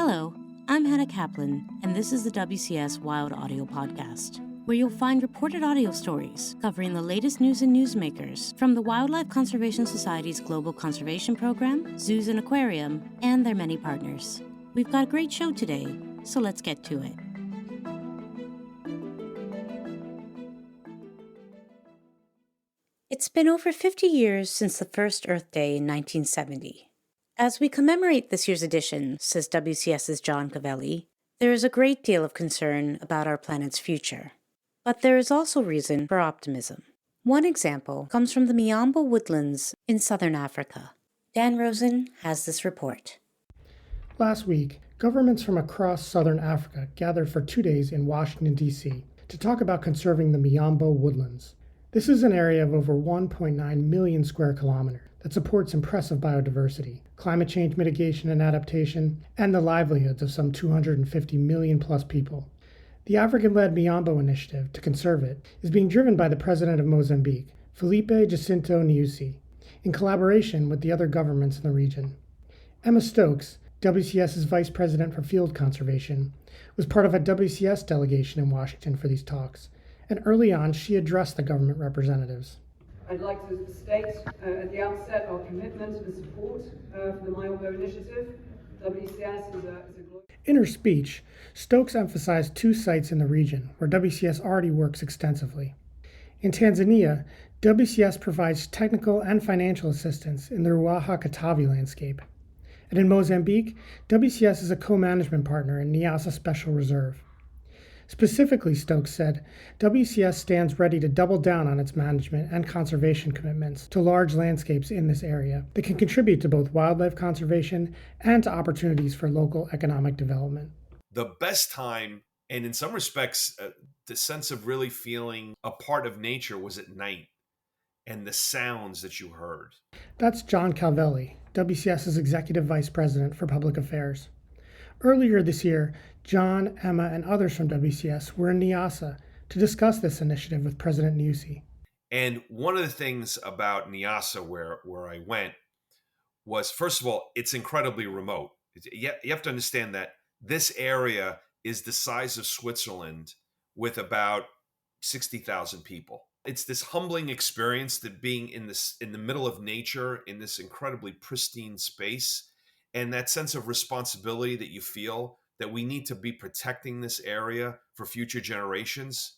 Hello, I'm Hannah Kaplan, and this is the WCS Wild Audio Podcast, where you'll find reported audio stories covering the latest news and newsmakers from the Wildlife Conservation Society's Global Conservation Program, Zoos and Aquarium, and their many partners. We've got a great show today, so let's get to it. It's been over 50 years since the first Earth Day in 1970. As we commemorate this year's edition, says WCS's John Calvelli, there is a great deal of concern about our planet's future. But there is also reason for optimism. One example comes from the Miombo Woodlands in southern Africa. Dan Rosen has this report. Last week, governments from across southern Africa gathered for 2 days in Washington, D.C. to talk about conserving the Miombo Woodlands. This is an area of over 1.9 million square kilometers that supports impressive biodiversity, climate change mitigation and adaptation, and the livelihoods of some 250 million plus people. The African-led Miombo initiative to conserve it is being driven by the president of Mozambique, Felipe Jacinto Nyusi, in collaboration with the other governments in the region. Emma Stokes, WCS's vice president for field conservation, was part of a WCS delegation in Washington for these talks, and early on she addressed the government representatives. I'd like to state at the outset our commitment and support for the Miombo initiative. WCS is a global... In her speech, Stokes emphasized 2 sites in the region where WCS already works extensively. In Tanzania, WCS provides technical and financial assistance in the Ruaha Katavi landscape. And in Mozambique, WCS is a co-management partner in Niassa Special Reserve. Specifically, Stokes said, WCS stands ready to double down on its management and conservation commitments to large landscapes in this area that can contribute to both wildlife conservation and to opportunities for local economic development. The best time, and in some respects, the sense of really feeling a part of nature was at night, and the sounds that you heard. That's John Calvelli, WCS's Executive Vice President for Public Affairs. Earlier this year, John, Emma, and others from WCS were in Niassa to discuss this initiative with President Nyusi. And one of the things about Niassa where I went was, first of all, it's incredibly remote. You have to understand that this area is the size of Switzerland with about 60,000 people. It's this humbling experience that being in the middle of nature in this incredibly pristine space, and that sense of responsibility that you feel that we need to be protecting this area for future generations.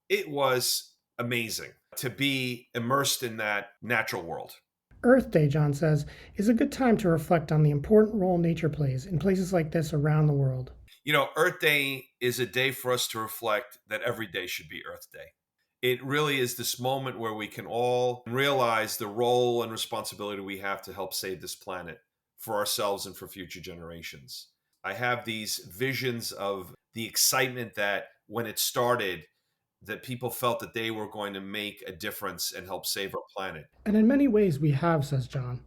It was amazing to be immersed in that natural world. Earth Day, John says, is a good time to reflect on the important role nature plays in places like this around the world. You know, Earth Day is a day for us to reflect that every day should be Earth Day. It really is this moment where we can all realize the role and responsibility we have to help save this planet for ourselves and for future generations. I have these visions of the excitement that when it started, that people felt that they were going to make a difference and help save our planet. And in many ways we have, says John.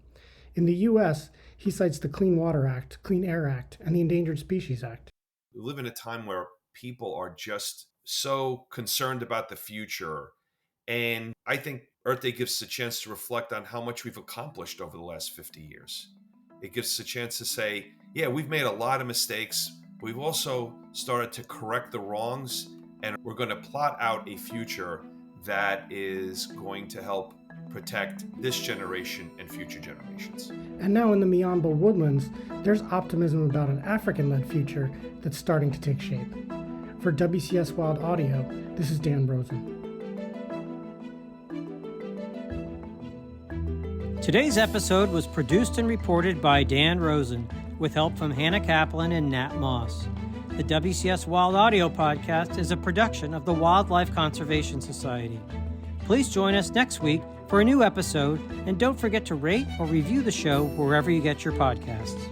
In the U.S., he cites the Clean Water Act, Clean Air Act, and the Endangered Species Act. We live in a time where people are just so concerned about the future. And I think Earth Day gives us a chance to reflect on how much we've accomplished over the last 50 years. It gives us a chance to say, yeah, we've made a lot of mistakes. We've also started to correct the wrongs, and we're going to plot out a future that is going to help protect this generation and future generations. And now in the Miombo Woodlands, there's optimism about an African-led future that's starting to take shape. For WCS Wild Audio, this is Dan Rosen. Today's episode was produced and reported by Dan Rosen, with help from Hannah Kaplan and Nat Moss. The WCS Wild Audio Podcast is a production of the Wildlife Conservation Society. Please join us next week for a new episode, and don't forget to rate or review the show wherever you get your podcasts.